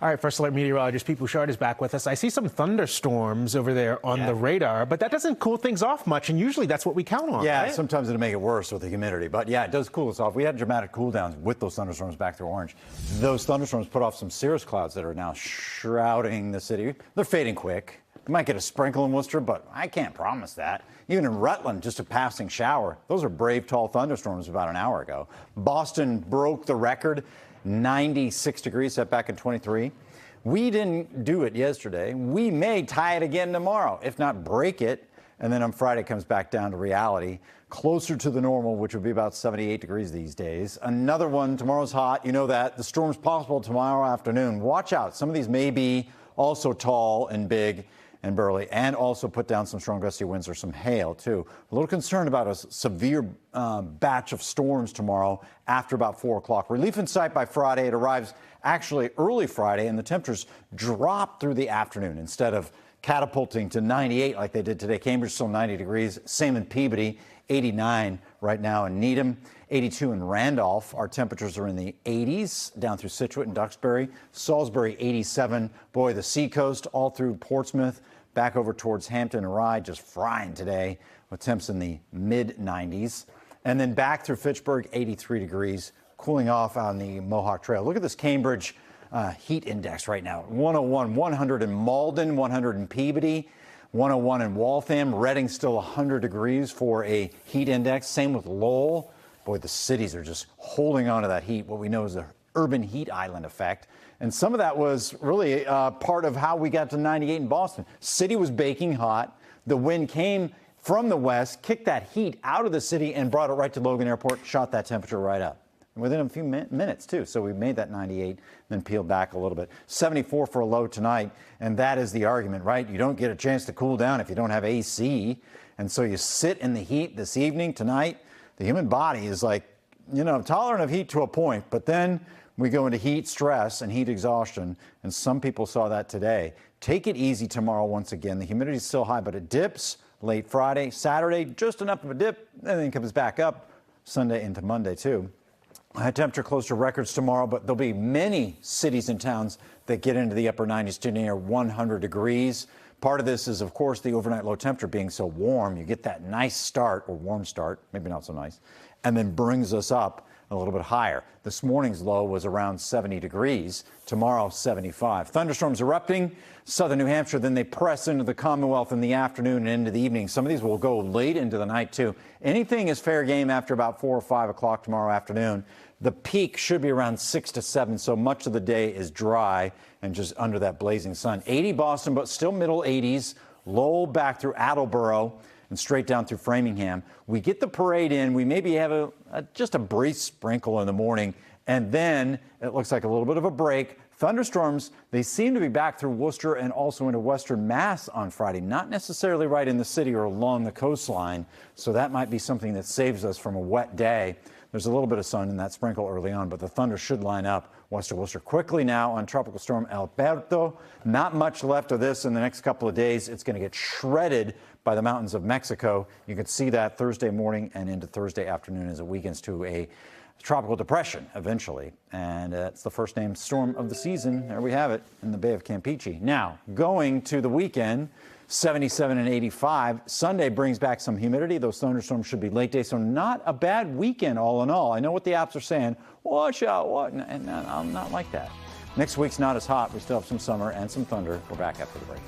All right, First Alert meteorologist Pete Bouchard is back with us. I see some thunderstorms over there on the radar, but that doesn't cool things off much, and usually that's what we count on. Yeah, right? sometimes it'll make it worse with the humidity, but yeah, it does cool us off. We had dramatic cool downs with those thunderstorms back through orange. Those thunderstorms put off some cirrus clouds that are now shrouding the city. They're fading quick. You might get a sprinkle in Worcester, but I can't promise that. Even in Rutland, just a passing shower. Those are brave, tall thunderstorms about an hour ago. Boston broke the record, 96 degrees set back in 23. We didn't do it yesterday. We may tie it again tomorrow, if not break it. And then on Friday, it comes back down to reality, closer to the normal, which would be about 78 degrees these days. Another one, tomorrow's hot. You know that. The storm's possible tomorrow afternoon. Watch out. Some of these may be also tall and big and burly, and also put down some strong gusty winds or some hail, too. A little concerned about a severe batch of storms tomorrow after about 4 o'clock. Relief in sight by Friday. It arrives actually early Friday, and the temperatures drop through the afternoon instead of catapulting to 98 like they did today. Cambridge still 90 degrees. Same in Peabody, 89 right now in Needham, 82 in Randolph. Our temperatures are in the 80s down through Scituate and Duxbury. Salisbury, 87. Boy, the seacoast all through Portsmouth, back over towards Hampton and Rye, just frying today with temps in the mid-90s. And then back through Fitchburg, 83 degrees, cooling off on the Mohawk Trail. Look at this Cambridge heat index right now. 101, 100 in Malden, 100 in Peabody, 101 in Waltham. Reading still 100 degrees for a heat index. Same with Lowell. Boy, the cities are just holding on to that heat, what we know is the urban heat island effect. And some of that was really part of how we got to 98 in Boston. City was baking hot. The wind came from the west, kicked that heat out of the city and brought it right to Logan Airport, shot that temperature right up. Within a few minutes, too. So we made that 98, then peeled back a little bit. 74 for a low tonight, and that is the argument, right? You don't get a chance to cool down if you don't have AC, and so you sit in the heat this evening, tonight. The human body is like, you know, tolerant of heat to a point, but then we go into heat stress and heat exhaustion, and some people saw that today. Take it easy tomorrow once again. The humidity is still high, but it dips late Friday. Saturday, just enough of a dip, and then comes back up Sunday into Monday, too. High temperature close to records tomorrow, but there'll be many cities and towns that get into the upper 90s to near 100 degrees. Part of this is, of course, the overnight low temperature being so warm. You get that nice start, or warm start, maybe not so nice, and then brings us up a little bit higher. This morning's low was around 70 degrees. Tomorrow, 75. Thunderstorms erupting southern New Hampshire. Then they press into the Commonwealth in the afternoon and into the evening. Some of these will go late into the night, too. Anything is fair game after about 4 or 5 o'clock tomorrow afternoon. The peak should be around 6 to 7, so much of the day is dry and just under that blazing sun. 80 Boston, but still middle 80s. Lowell back through Attleboro and straight down through Framingham. We get the parade in. We maybe have just a brief sprinkle in the morning, and then it looks like a little bit of a break. Thunderstorms, they seem to be back through Worcester and also into western Mass on Friday, not necessarily right in the city or along the coastline, so that might be something that saves us from a wet day. There's a little bit of sun in that sprinkle early on, but the thunder should line up west of Worcester. Quickly now on Tropical Storm Alberto. Not much left of this in the next couple of days. It's going to get shredded by the mountains of Mexico. You can see that Thursday morning and into Thursday afternoon as it weakens to a tropical depression eventually. And it's the first named storm of the season. There we have it in the Bay of Campeche. Now, going to the weekend, 77 and 85. Sunday brings back some humidity. Those thunderstorms should be late day, so not a bad weekend all in all. I know what the apps are saying. Watch out, what? And I'm not like that. Next week's not as hot. We still have some summer and some thunder. We're back after the break.